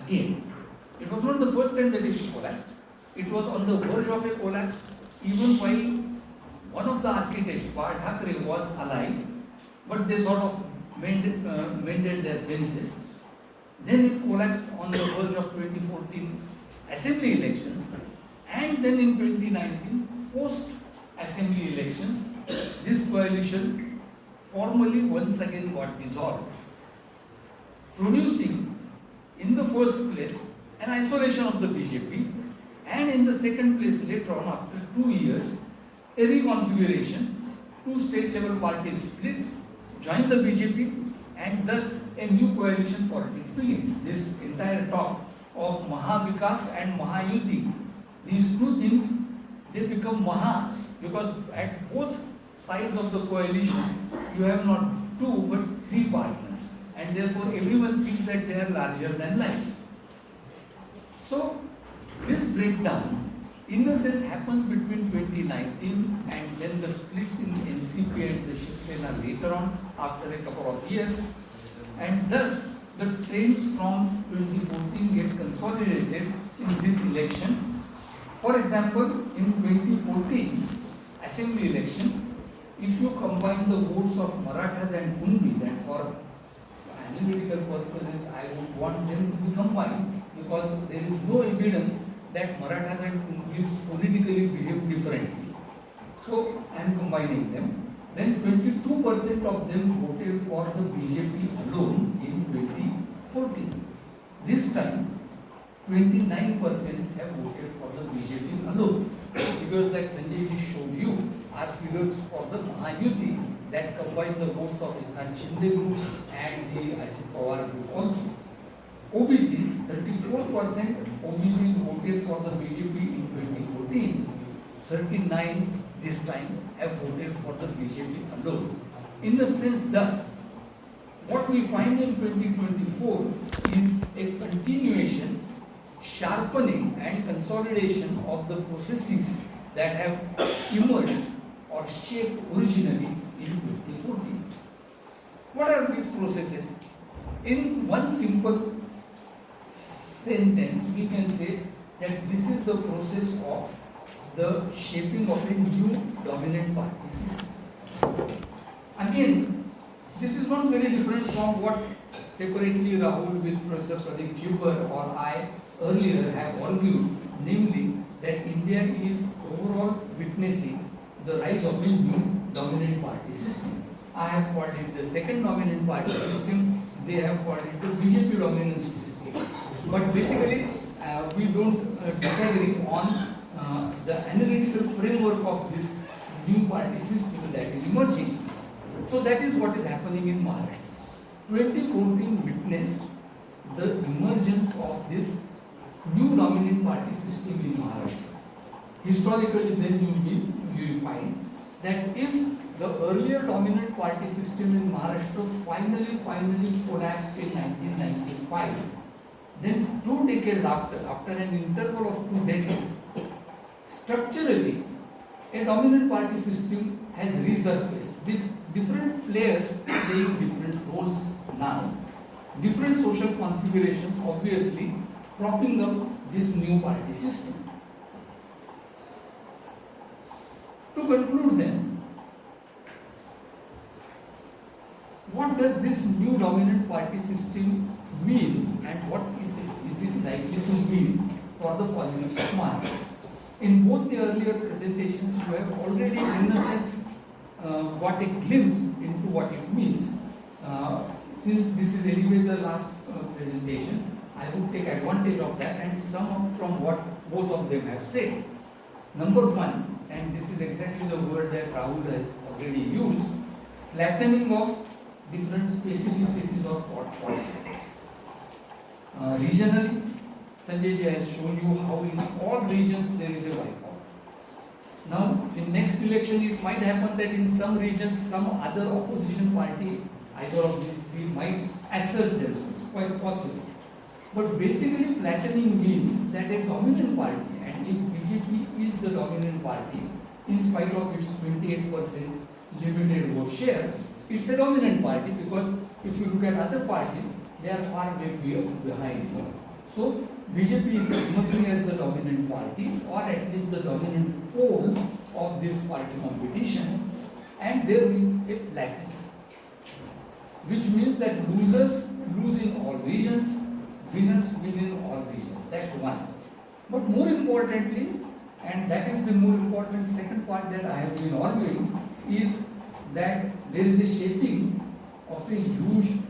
again. It was not the first time that it collapsed. It was on the verge of a collapse even while one of the architects, Bal Thackeray, was alive, but they sort of mended their fences. Then it collapsed on the verge of 2014 assembly elections, and then in 2019, post-assembly elections, this coalition formally once again got dissolved, producing in the first place an isolation of the BJP, and in the second place later on, after 2 years, a reconfiguration. Two state level parties split, join the BJP, and thus a new coalition politics begins. This entire talk of Mahavikas and Mahayuti, these two things, they become Maha because at both sides of the coalition you have not two but three partners, and therefore everyone thinks that they are larger than life. So this breakdown in the sense happens between 2019 and then the splits in NCP and the Shiv Sena later on after a couple of years, and thus the trends from 2014 get consolidated in this election. For example, in 2014 assembly election, if you combine the votes of Marathas and Kundis, and for analytical purposes I would want them to be combined because there is no evidence that Marathas and Kundis politically behave differently. So I am combining them. Then 22% of them voted for the BJP alone in 2014. This time, 29% have voted for the BJP alone. Figures that Sanjay ji showed you are figures for the Mahayuti that combine the votes of Eknath Shinde group and the Ajit Pawar group also. OBCs, 34% OBCs voted for the BJP in 2014, 39 this time have voted for the BJP alone. In the sense thus, what we find in 2024 is a continuation, sharpening and consolidation of the processes that have emerged or shaped originally in 2014. What are these processes? In one simple sentence, we can say that this is the process of the shaping of a new dominant party system. Again, this is not very different from what separately Rahul with Professor Pradeep Chibbar or I earlier have argued, namely that India is overall witnessing the rise of a new dominant party system. I have called it the second dominant party system, they have called it the BJP dominance system. But basically, we don't disagree on the analytical framework of this new party system that is emerging. So that is what is happening in Maharashtra. 2014 witnessed the emergence of this new dominant party system in Maharashtra. Historically, then you will find that if the earlier dominant party system in Maharashtra finally collapsed in 1995, then 2 decades after an interval of 2 decades, structurally, a dominant party system has resurfaced with different players playing different roles now. Different social configurations obviously propping up this new party system. To conclude then, what does this new dominant party system mean and what is it likely to mean for the politics of Maharashtra? In both the earlier presentations, you have already, in a sense, got a glimpse into what it means. Since this is anyway the last presentation, I would take advantage of that and sum up from what both of them have said. Number one, and this is exactly the word that Rahul has already used, flattening of different specificities of politics. Regionally, Sanjay ji has shown you how in all regions there is a wipeout. Now, in next election, it might happen that in some regions, some other opposition party, either of these three, might assert themselves, quite possible. But basically, flattening means that a dominant party, and if BJP is the dominant party, in spite of its 28% limited vote share, it's a dominant party because if you look at other parties, they are far way behind. So BJP is emerging as the dominant party, or at least the dominant pole of this party competition, and there is a flattening, which means that losers lose in all regions, winners win in all regions. That's one. But more importantly, and that is the more important second part that I have been arguing, is that there is a shaping of a huge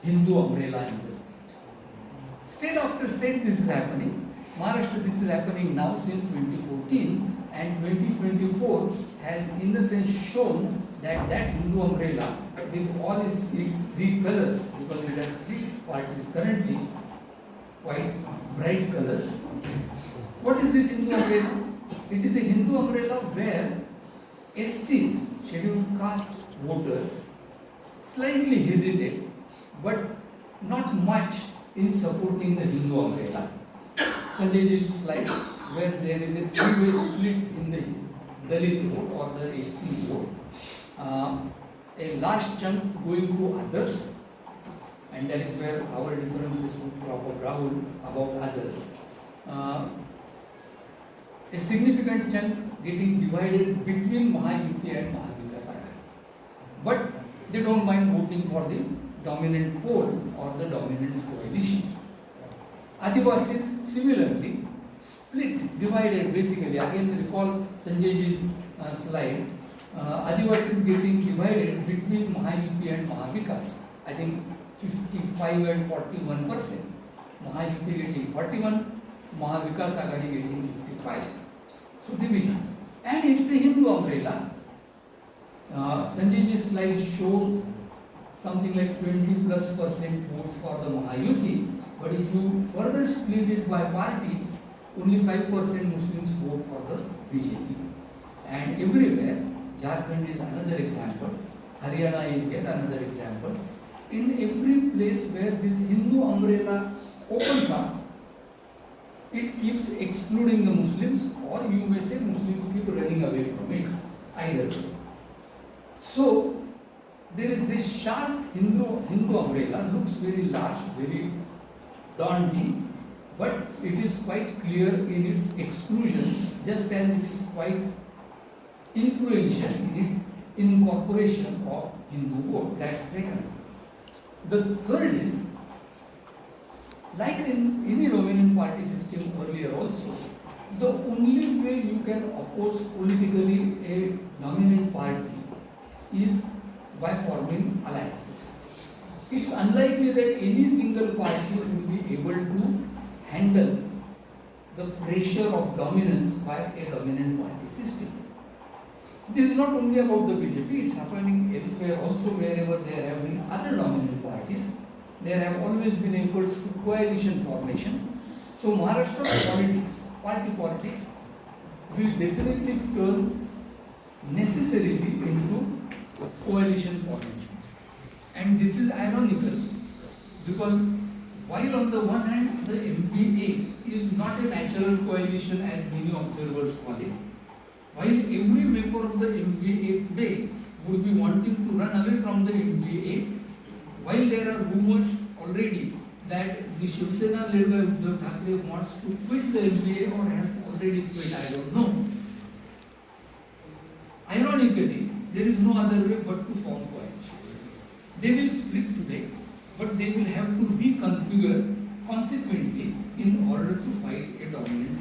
Hindu umbrella in the state. State after state this is happening. Maharashtra, this is happening now since 2014, and 2024 has in a sense shown that Hindu umbrella with all its three colors, because it has three parties currently, quite bright colors. What is this Hindu umbrella? It is a Hindu umbrella where SCs, scheduled caste voters, slightly hesitate, but not much in supporting the Hindu umbrella. Sanjay Ji's slide, where there is a two-way split in the Dalit vote or the HC vote. A large chunk going to others, and that is where our differences would crop up, Rahul, about others. A significant chunk getting divided between Mahayuti and Mahavikas Aghadi. But they don't mind voting for the dominant pole or the dominant coalition. Adivasis similarly split, divided basically. Again, recall Sanjay Ji's slide. Adivasis getting divided between Mahayuti and Mahavikas. I think 55 and 41%. Mahayuti getting 41, Mahavikas Aghadi getting 55. So division. And it's a Hindu umbrella. Sanjay Ji's slide showed something like 20+% votes for the Mahayuti, but if you further split it by party, only 5% Muslims vote for the BJP. And everywhere, Jharkhand is another example, Haryana is yet another example. In every place where this Hindu umbrella opens up, it keeps excluding the Muslims, or you may say Muslims keep running away from it, either way. So, there is this sharp Hindu umbrella, looks very large, very daunting, but it is quite clear in its exclusion, just as it is quite influential in its incorporation of Hindu vote. That's second. The third is, like in any dominant party system earlier also, the only way you can oppose politically a dominant party is by forming alliances. It's unlikely that any single party will be able to handle the pressure of dominance by a dominant party system. This is not only about the BJP, it's happening elsewhere also, wherever there have been other dominant parties. There have always been efforts to coalition formation. So Maharashtra's politics, party politics, will definitely turn necessarily into coalition formations. And this is ironical, because while on the one hand the MVA is not a natural coalition as many observers call it, while every member of the MVA today would be wanting to run away from the MVA, while there are rumors already that the Shiv Sena led by Uddhav Thackeray wants to quit the MVA or has already quit, I don't know. Ironically, there is no other way but to form coalitions. They will split today, but they will have to reconfigure consequently in order to fight a dominant